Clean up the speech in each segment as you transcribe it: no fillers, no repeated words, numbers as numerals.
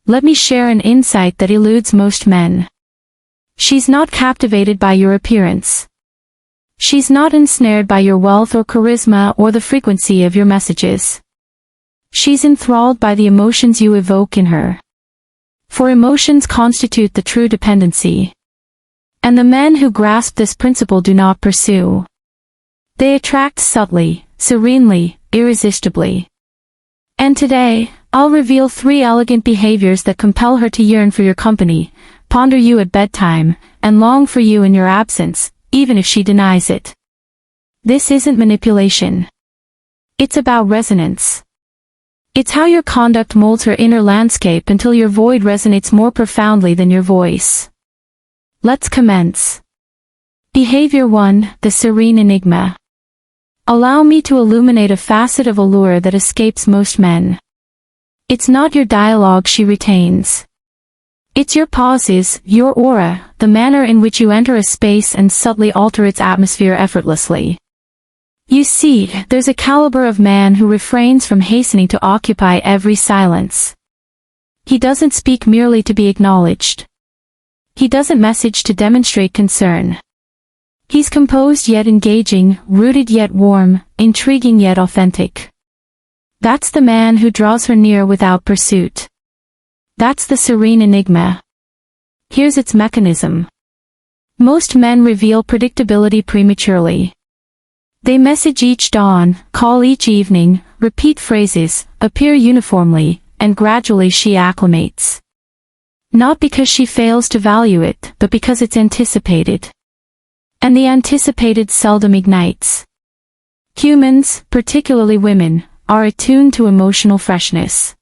Let me share an insight that eludes most men. She's not captivated by your appearance. She's not ensnared by your wealth or charisma or the frequency of your messages. She's enthralled by the emotions you evoke in her. For emotions constitute the true dependency. And the men who grasp this principle do not pursue. They attract subtly, serenely, irresistibly. And today, I'll reveal 3 elegant behaviors that compel her to yearn for your company, ponder you at bedtime, and long for you in your absence, even if she denies it. This isn't manipulation. It's about resonance. It's how your conduct molds her inner landscape until your void resonates more profoundly than your voice. Let's commence. Behavior 1, the Serene Enigma. Allow me to illuminate a facet of allure that escapes most men. It's not your dialogue she retains. It's your pauses, your aura, the manner in which you enter a space and subtly alter its atmosphere effortlessly. You see, there's a caliber of man who refrains from hastening to occupy every silence. He doesn't speak merely to be acknowledged. He doesn't message to demonstrate concern. He's composed yet engaging, rooted yet warm, intriguing yet authentic. That's the man who draws her near without pursuit. That's the Serene Enigma. Here's its mechanism. Most men reveal predictability prematurely. They message each dawn, call each evening, repeat phrases, appear uniformly, and gradually she acclimates. Not because she fails to value it, but because it's anticipated. And the anticipated seldom ignites. Humans, particularly women, are attuned to emotional freshness.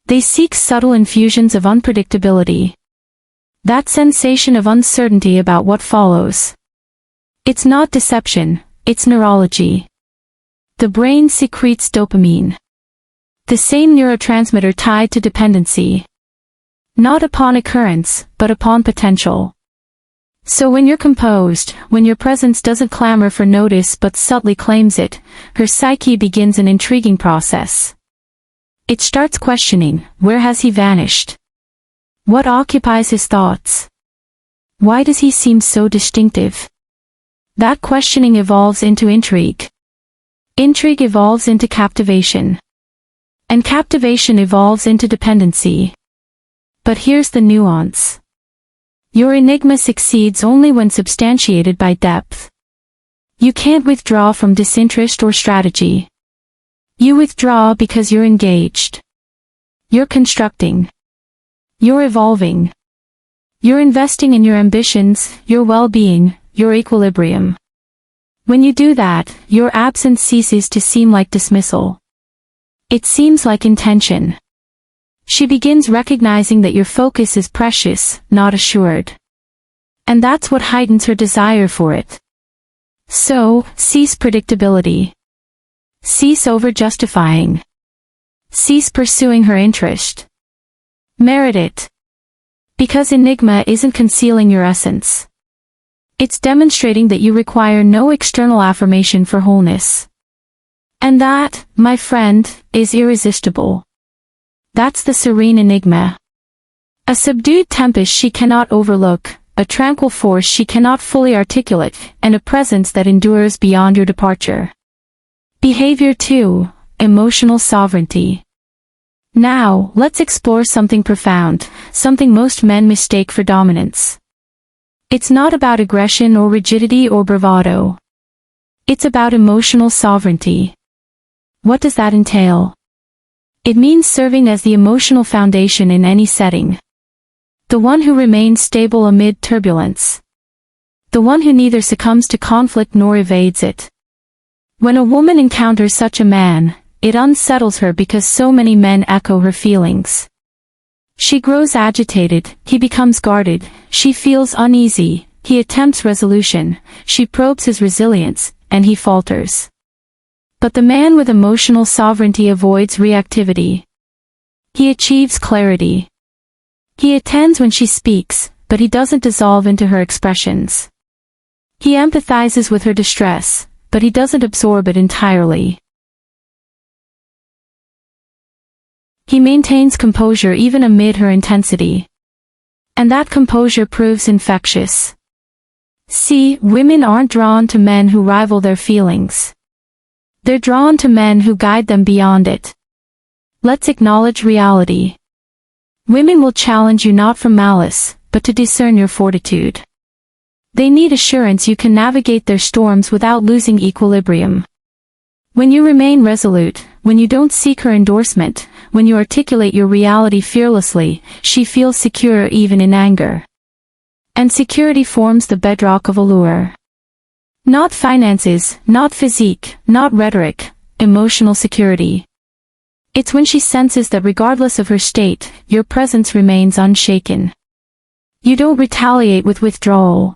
They seek subtle infusions of unpredictability. That sensation of uncertainty about what follows. It's not deception, it's neurology. The brain secretes dopamine. The same neurotransmitter tied to dependency. Not upon occurrence, but upon potential. So when you're composed, when your presence doesn't clamor for notice but subtly claims it, her psyche begins an intriguing process. It starts questioning, where has he vanished? What occupies his thoughts? Why does he seem so distinctive? That questioning evolves into intrigue. Intrigue evolves into captivation. And captivation evolves into dependency. But here's the nuance. Your enigma succeeds only when substantiated by depth. You can't withdraw from disinterest or strategy. You withdraw because you're engaged. You're constructing. You're evolving. You're investing in your ambitions, your well-being, your equilibrium. When you do that, your absence ceases to seem like dismissal. It seems like intention. She begins recognizing that your focus is precious, not assured. And that's what heightens her desire for it. So, cease predictability. Cease over-justifying. Cease pursuing her interest. Merit it. Because enigma isn't concealing your essence. It's demonstrating that you require no external affirmation for wholeness. And that, my friend, is irresistible. That's the Serene Enigma. A subdued tempest she cannot overlook, a tranquil force she cannot fully articulate, and a presence that endures beyond your departure. Behavior 2, emotional sovereignty. Now, let's explore something profound, something most men mistake for dominance. It's not about aggression or rigidity or bravado. It's about emotional sovereignty. What does that entail? It means serving as the emotional foundation in any setting. The one who remains stable amid turbulence. The one who neither succumbs to conflict nor evades it. When a woman encounters such a man, it unsettles her because so many men echo her feelings. She grows agitated, he becomes guarded, she feels uneasy, he attempts resolution, she probes his resilience, and he falters. But the man with emotional sovereignty avoids reactivity. He achieves clarity. He attends when she speaks, but he doesn't dissolve into her expressions. He empathizes with her distress, but he doesn't absorb it entirely. He maintains composure even amid her intensity. And that composure proves infectious. See, women aren't drawn to men who rival their feelings. They're drawn to men who guide them beyond it. Let's acknowledge reality. Women will challenge you not from malice, but to discern your fortitude. They need assurance you can navigate their storms without losing equilibrium. When you remain resolute, when you don't seek her endorsement, when you articulate your reality fearlessly, she feels secure even in anger. And security forms the bedrock of allure. Not finances, not physique, not rhetoric, emotional security. It's when she senses that regardless of her state, your presence remains unshaken. You don't retaliate with withdrawal.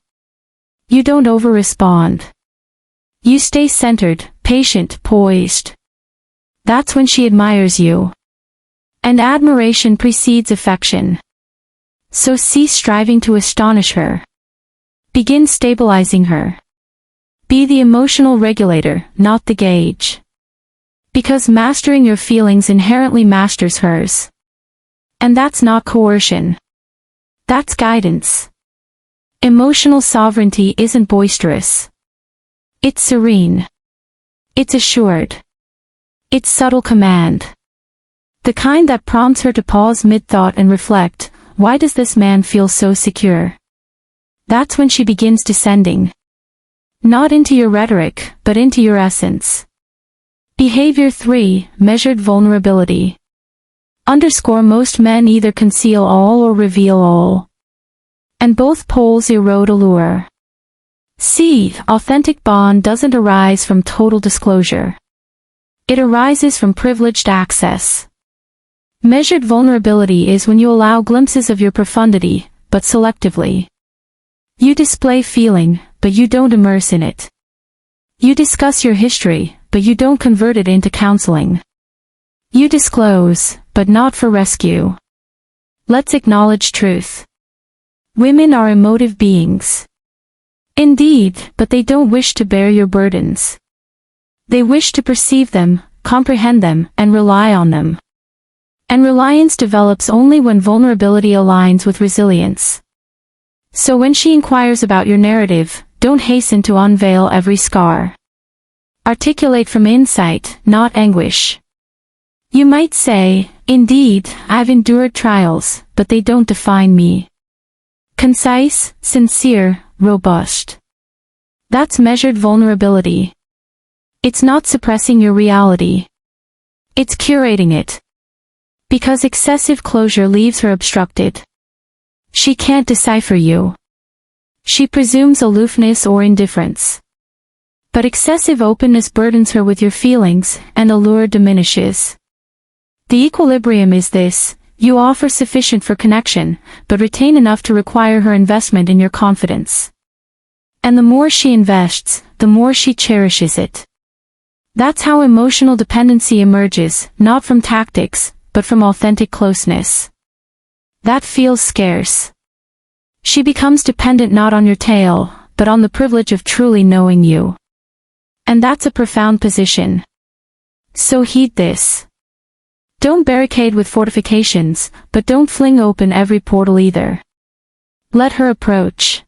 You don't over-respond. You stay centered, patient, poised. That's when she admires you. And admiration precedes affection. So cease striving to astonish her. Begin stabilizing her. Be the emotional regulator, not the gauge. Because mastering your feelings inherently masters hers. And that's not coercion. That's guidance. Emotional sovereignty isn't boisterous. It's serene. It's assured. It's subtle command. The kind that prompts her to pause mid-thought and reflect, why does this man feel so secure? That's when she begins descending. Not into your rhetoric, but into your essence. Behavior 3, measured vulnerability. Underscore most men either conceal all or reveal all. And both poles erode allure. See, authentic bond doesn't arise from total disclosure. It arises from privileged access. Measured vulnerability is when you allow glimpses of your profundity, but selectively. You display feeling, but you don't immerse in it. You discuss your history, but you don't convert it into counseling. You disclose, but not for rescue. Let's acknowledge truth. Women are emotive beings. Indeed, but they don't wish to bear your burdens. They wish to perceive them, comprehend them, and rely on them. And reliance develops only when vulnerability aligns with resilience. So when she inquires about your narrative, don't hasten to unveil every scar. Articulate from insight, not anguish. You might say, indeed, I've endured trials, but they don't define me. Concise, sincere, robust. That's measured vulnerability. It's not suppressing your reality. It's curating it. Because excessive closure leaves her obstructed. She can't decipher you. She presumes aloofness or indifference. But excessive openness burdens her with your feelings, and allure diminishes. The equilibrium is this: you offer sufficient for connection, but retain enough to require her investment in your confidence. And the more she invests, the more she cherishes it. That's how emotional dependency emerges, not from tactics, but from authentic closeness. That feels scarce. She becomes dependent not on your tale, but on the privilege of truly knowing you. And that's a profound position. So heed this. Don't barricade with fortifications, but don't fling open every portal either. Let her approach.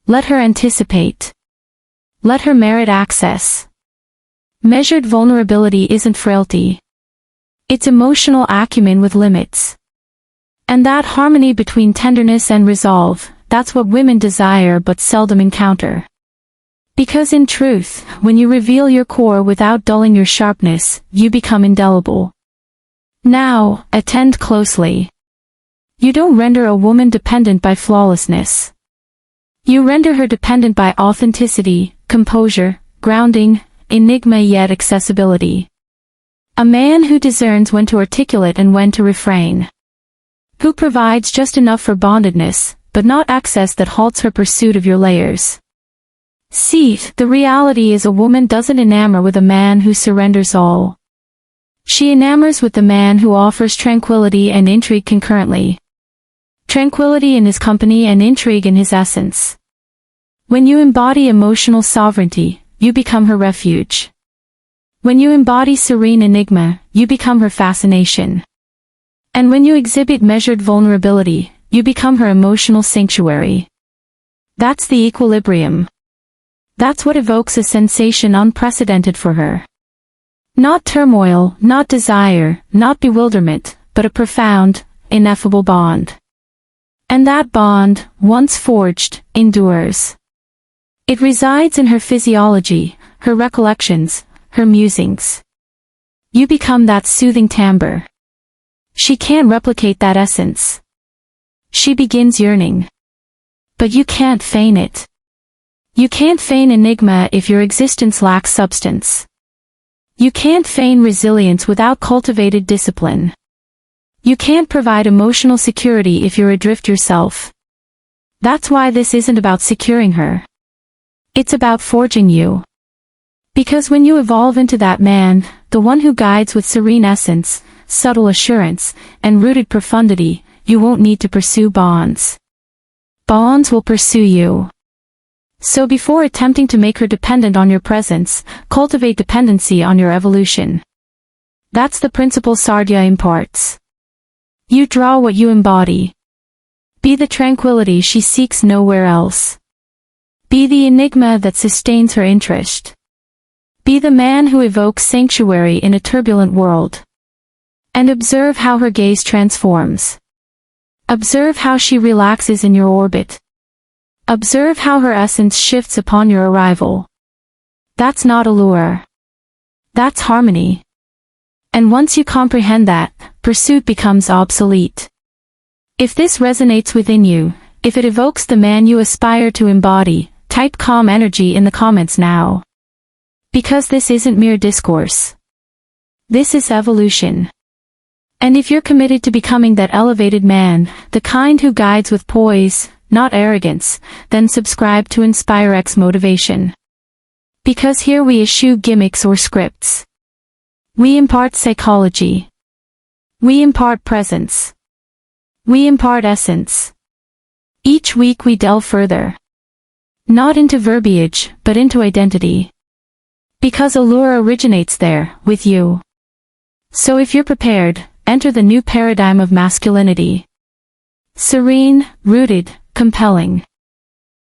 Let her anticipate. Let her merit access. Measured vulnerability isn't frailty. It's emotional acumen with limits. And that harmony between tenderness and resolve, that's what women desire but seldom encounter. Because in truth, when you reveal your core without dulling your sharpness, you become indelible. Now, attend closely. You don't render a woman dependent by flawlessness. You render her dependent by authenticity, composure, grounding, enigma yet accessibility. A man who discerns when to articulate and when to refrain. Who provides just enough for bondedness, but not excess that halts her pursuit of your layers. See, the reality is a woman doesn't enamor with a man who surrenders all. She enamors with the man who offers tranquility and intrigue concurrently. Tranquility in his company and intrigue in his essence. When you embody emotional sovereignty, you become her refuge. When you embody serene enigma, you become her fascination. And when you exhibit measured vulnerability, you become her emotional sanctuary. That's the equilibrium. That's what evokes a sensation unprecedented for her. Not turmoil, not desire, not bewilderment, but a profound, ineffable bond. And that bond, once forged, endures. It resides in her physiology, her recollections, her musings. You become that soothing timbre. She can't replicate that essence. She begins yearning. But you can't feign it. You can't feign enigma if your existence lacks substance. You can't feign resilience without cultivated discipline. You can't provide emotional security if you're adrift yourself. That's why this isn't about securing her. It's about forging you. Because when you evolve into that man, the one who guides with serene essence, subtle assurance, and rooted profundity, you won't need to pursue bonds. Bonds will pursue you. So before attempting to make her dependent on your presence, cultivate dependency on your evolution. That's the principle Sadia imparts. You draw what you embody. Be the tranquility she seeks nowhere else. Be the enigma that sustains her interest. Be the man who evokes sanctuary in a turbulent world. And observe how her gaze transforms. Observe how she relaxes in your orbit. Observe how her essence shifts upon your arrival. That's not allure. That's harmony. And once you comprehend that, pursuit becomes obsolete. If this resonates within you, if it evokes the man you aspire to embody, type calm energy in the comments now. Because this isn't mere discourse. This is evolution. And if you're committed to becoming that elevated man, the kind who guides with poise, not arrogance, then subscribe to InspireX Motivation. Because here we eschew gimmicks or scripts. We impart psychology. We impart presence. We impart essence. Each week we delve further. Not into verbiage, but into identity. Because allure originates there, with you. So if you're prepared, enter the new paradigm of masculinity. Serene, rooted, compelling.